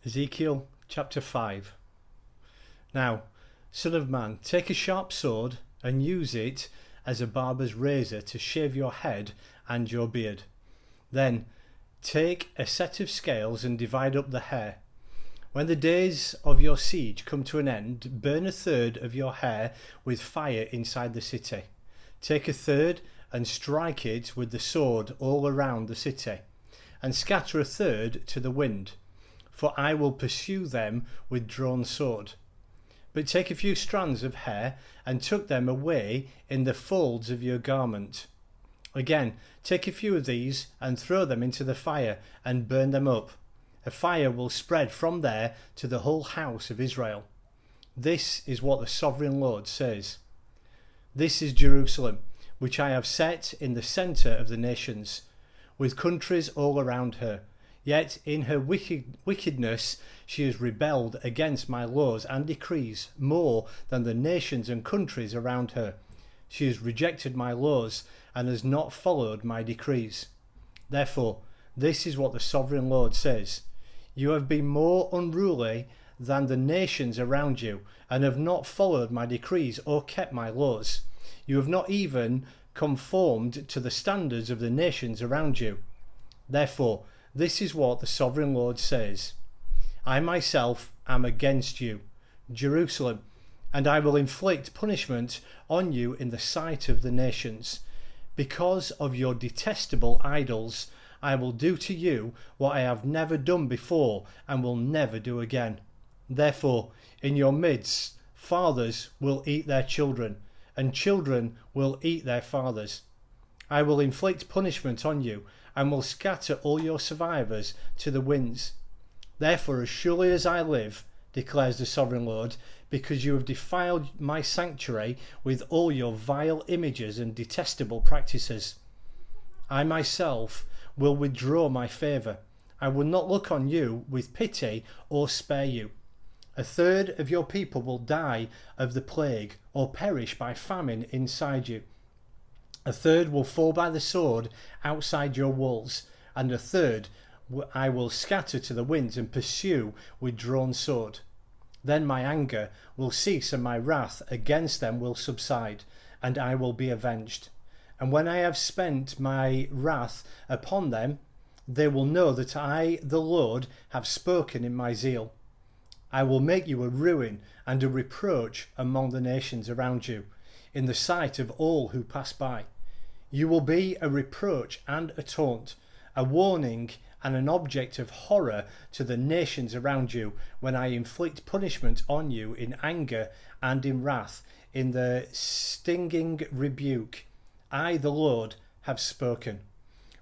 Ezekiel chapter 5. Now, son of man, take a sharp sword and use it as a barber's razor to shave your head and your beard. Then take a set of scales and divide up the hair. When the days of your siege come to an end, burn a third of your hair with fire inside the city. Take a third and strike it with the sword all around the city, and scatter a third to the wind, for I will pursue them with drawn sword. But take a few strands of hair and tuck them away in the folds of your garment. Again, take a few of these and throw them into the fire and burn them up. A fire will spread from there to the whole house of Israel. This is what the sovereign Lord says. This is Jerusalem, which I have set in the centre of the nations, with countries all around her. Yet in her wickedness she has rebelled against my laws and decrees more than the nations and countries around her. She has rejected my laws and has not followed my decrees. Therefore, this is what the sovereign Lord says. You have been more unruly than the nations around you, and have not followed my decrees or kept my laws. You have not even conformed to the standards of the nations around you. Therefore, this is what the sovereign Lord says. I myself am against you, Jerusalem, and I will inflict punishment on you in the sight of the nations. Because of your detestable idols, I will do to you what I have never done before and will never do again. Therefore, in your midst, fathers will eat their children, and children will eat their fathers. I will inflict punishment on you, and will scatter all your survivors to the winds. Therefore, as surely as I live, declares the sovereign Lord, because you have defiled my sanctuary with all your vile images and detestable practices, I myself will withdraw my favour. I will not look on you with pity or spare you. A third of your people will die of the plague or perish by famine inside you. A third will fall by the sword outside your walls, and a third I will scatter to the winds and pursue with drawn sword. Then my anger will cease and my wrath against them will subside, and I will be avenged. And when I have spent my wrath upon them, they will know that I, the Lord, have spoken in my zeal. I will make you a ruin and a reproach among the nations around you, in the sight of all who pass by. You will be a reproach and a taunt, a warning and an object of horror to the nations around you when I inflict punishment on you in anger and in wrath, in the stinging rebuke. I, the Lord, have spoken.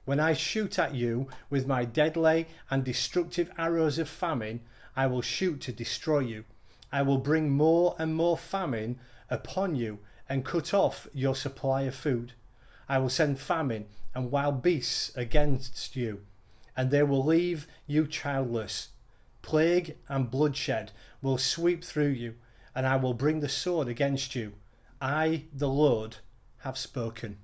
When I shoot at you with my deadly and destructive arrows of famine, I will shoot to destroy you. I will bring more and more famine upon you and cut off your supply of food. I will send famine and wild beasts against you, and they will leave you childless. Plague and bloodshed will sweep through you, and I will bring the sword against you. I, the Lord, have spoken.